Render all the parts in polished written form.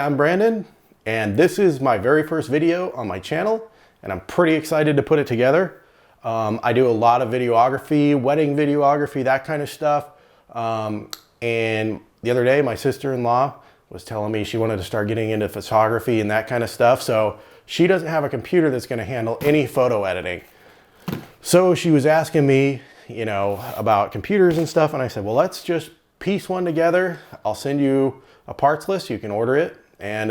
I'm Brandon, and this is my very first video on my channel, and I'm pretty excited to put it together. I do a lot of videography, wedding videography, that kind of stuff. And the other day, my sister-in-law was telling me she wanted to start getting into photography and that kind of stuff. So she doesn't have a computer that's going to handle any photo editing. So she was asking me, you know, about computers and stuff. And I said, well, let's just piece one together. I'll send you a parts list. You can order it and,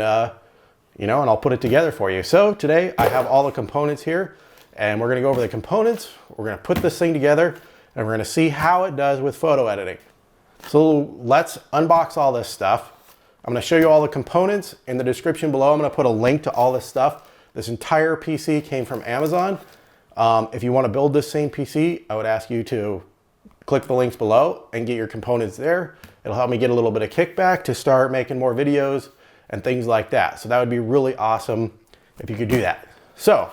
you know, and I'll put it together for you. So today I have all the components here and we're going to go over the components. We're going to put this thing together and we're going to see how it does with photo editing. So let's unbox all this stuff. I'm going to show you all the components in the description below. I'm going to put a link to all this stuff. This entire PC came from Amazon. If you want to build this same PC, I would ask you to click the links below and get your components there. It'll help me get a little bit of kickback to start making more videos and things like that. So that would be really awesome if you could do that. So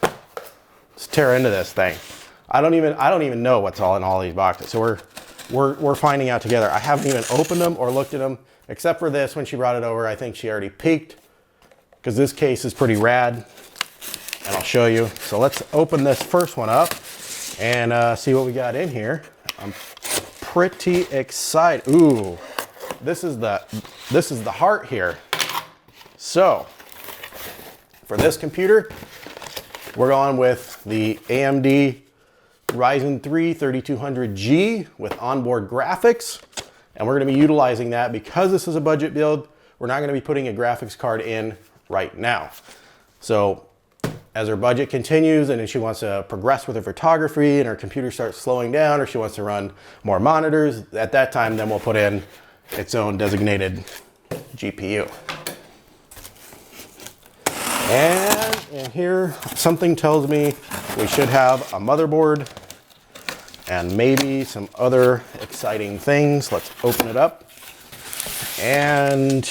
let's tear into this thing. I don't even know what's all in all these boxes. So we're finding out together. I haven't even opened them or looked at them, except for this when she brought it over. I think she already peeked because this case is pretty rad and I'll show you. So let's open this first one up and see what we got in here. I'm pretty excited. Ooh, this is the heart here. So for this computer, we're going with the AMD Ryzen 3 3200G with onboard graphics. And we're gonna be utilizing that because this is a budget build. We're not gonna be putting a graphics card in right now. So as her budget continues and if she wants to progress with her photography and her computer starts slowing down or she wants to run more monitors, at that time then we'll put in its own designated GPU. And in here, something tells me we should have a motherboard and maybe some other exciting things. Let's open it up. And,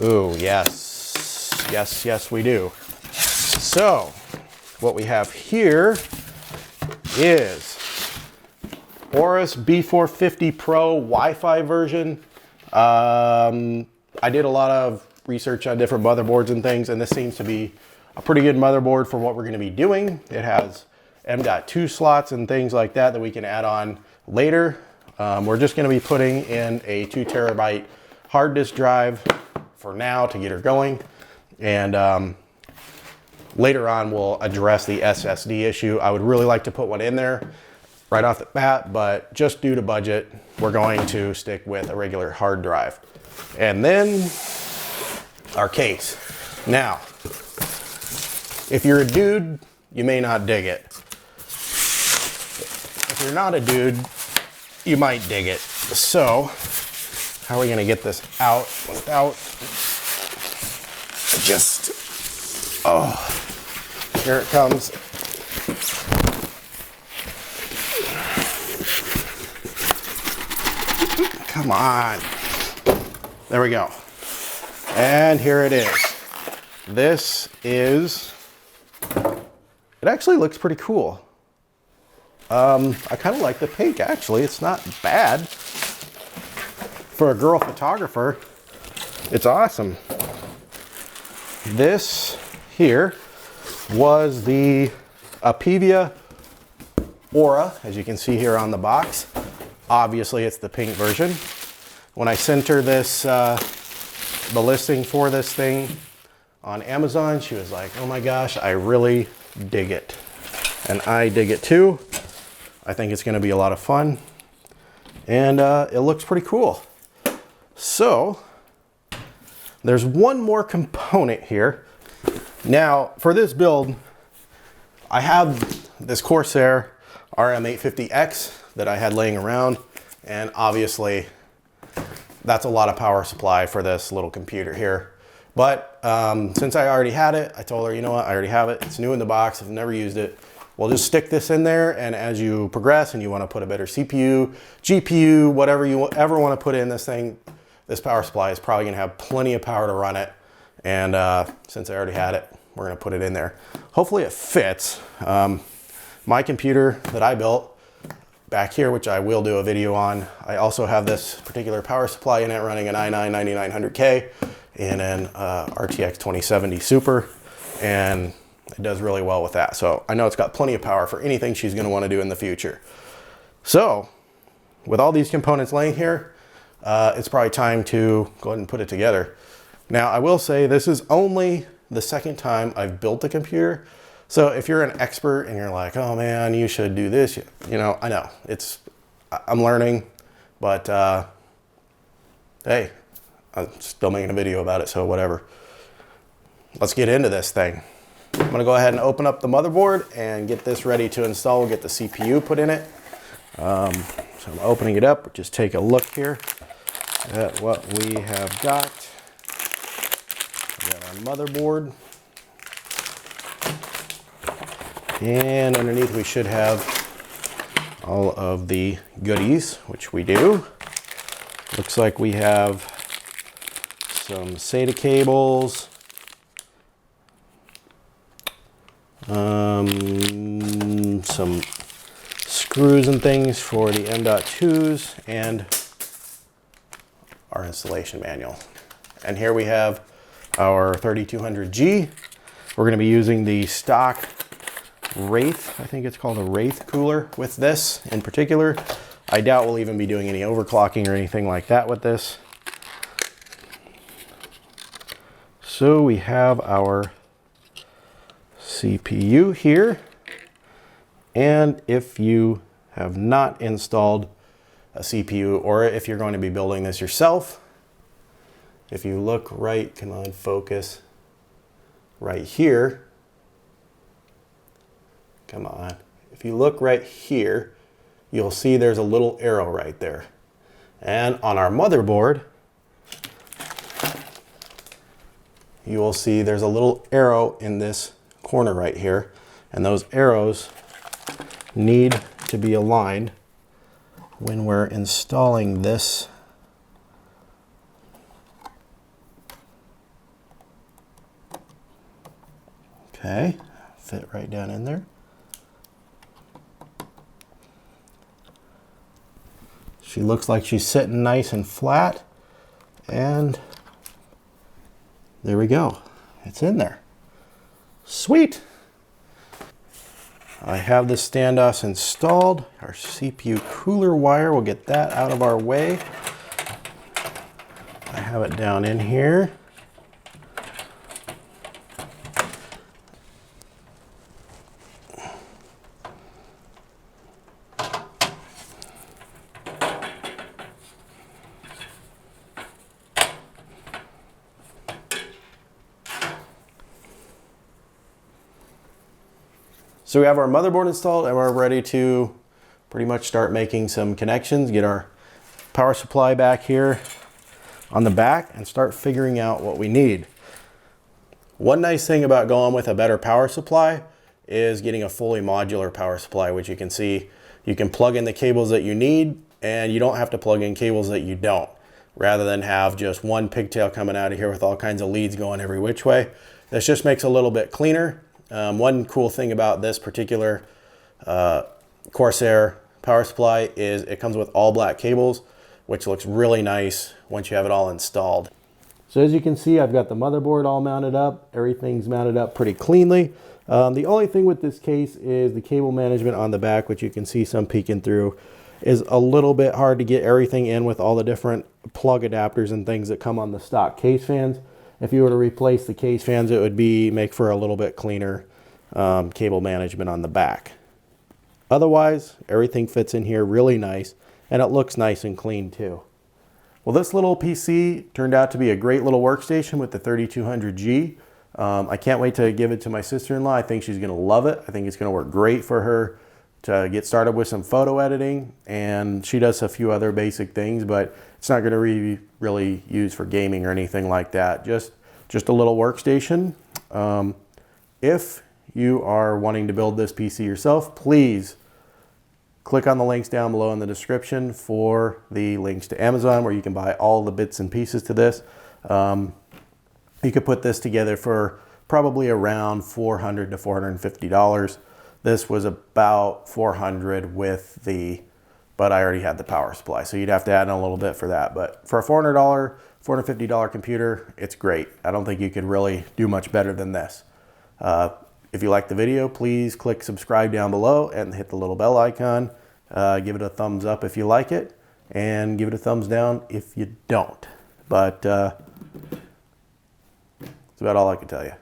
ooh, yes, yes, yes, we do. So what we have here is Aorus B450 Pro Wi-Fi version. I did a lot of research on different motherboards and things, and this seems to be a pretty good motherboard for what we're going to be doing. It has M.2 slots and things like that that we can add on later. We're just going to be putting in a 2 terabyte hard disk drive for now to get her going, and later on we'll address the SSD issue. I would really like to put one in there right off the bat, but just due to budget, we're going to stick with a regular hard drive. And then our case. Now, if you're a dude, you may not dig it. If you're not a dude, you might dig it. So, how are we gonna get this out without just, oh, here it comes. Come on. There we go. And here it is. This is, it actually looks pretty cool. I kind of like the pink, actually. It's not bad. For a girl photographer, it's awesome. This here was the Apivia Aura, as you can see here on the box. Obviously, it's the pink version. When I sent her this, the listing for this thing on Amazon, she was like, oh my gosh, I really dig it. And I dig it too. I think it's gonna be a lot of fun. And it looks pretty cool. So, there's one more component here. Now, for this build, I have this Corsair RM850X that I had laying around, and obviously that's a lot of power supply for this little computer here. But since I already had it, I told her, you know what, I already have it. It's new in the box, I've never used it. We'll just stick this in there, and as you progress and you want to put a better CPU, GPU, whatever you ever want to put in this thing, this power supply is probably going to have plenty of power to run it. And since I already had it, we're going to put it in there. Hopefully it fits. My computer that I built back here, which I will do a video on, I also have this particular power supply in it running an i9 9900K. in an RTX 2070 Super, and it does really well with that. So I know it's got plenty of power for anything she's going to want to do in the future. So with all these components laying here, it's probably time to go ahead and put it together. Now I will say this is only the second time I've built a computer. So if you're an expert and you're like, oh man, you should do this, you know, I know I'm learning, but hey, I'm still making a video about it, so whatever. Let's get into this thing. I'm gonna go ahead and open up the motherboard and get this ready to install. We'll get the CPU put in it. So I'm opening it up. Just take a look here at what we have got. We got our motherboard. And underneath we should have all of the goodies, which we do. Looks like we have some SATA cables, some screws and things for the M.2s, and our installation manual. And here we have our 3200G. We're going to be using the stock Wraith, I think it's called a Wraith cooler with this in particular. I doubt we'll even be doing any overclocking or anything like that with this. So we have our CPU here, and if you have not installed a CPU, or if you're going to be building this yourself, if you look right, come on, focus, right here, come on, if you look right here, you'll see there's a little arrow right there. And on our motherboard, you will see there's a little arrow in this corner right here, and those arrows need to be aligned when we're installing this. Okay, fit right down in there. She looks like she's sitting nice and flat, and there we go. It's in there. Sweet. I have the standoffs installed. Our CPU cooler wire, we'll get that out of our way. I have it down in here. So we have our motherboard installed and we're ready to pretty much start making some connections, get our power supply back here on the back and start figuring out what we need. One nice thing about going with a better power supply is getting a fully modular power supply, which you can see you can plug in the cables that you need and you don't have to plug in cables that you don't, rather than have just one pigtail coming out of here with all kinds of leads going every which way. This just makes it a little bit cleaner. One cool thing about this particular Corsair power supply is it comes with all black cables, which looks really nice once you have it all installed. So as you can see, I've got the motherboard all mounted up. Everything's mounted up pretty cleanly. The only thing with this case is the cable management on the back, which you can see some peeking through, is a little bit hard to get everything in with all the different plug adapters and things that come on the stock case fans. If you were to replace the case fans, it would make for a little bit cleaner cable management on the back. Otherwise, everything fits in here really nice, and it looks nice and clean too. Well, this little PC turned out to be a great little workstation with the 3200G. I can't wait to give it to my sister-in-law. I think she's going to love it. I think it's going to work great for her to get started with some photo editing, and she does a few other basic things, but it's not going to be really used for gaming or anything like that. Just a little workstation. If you are wanting to build this PC yourself, please click on the links down below in the description for the links to Amazon, where you can buy all the bits and pieces to this. You could put this together for probably around $400 to $450. This was about $400 with the but I already had the power supply. So you'd have to add in a little bit for that. But for a $400, $450 computer, it's great. I don't think you could really do much better than this. If you like the video, please click subscribe down below and hit the little bell icon. Give it a thumbs up if you like it, and give it a thumbs down if you don't. But that's about all I can tell you.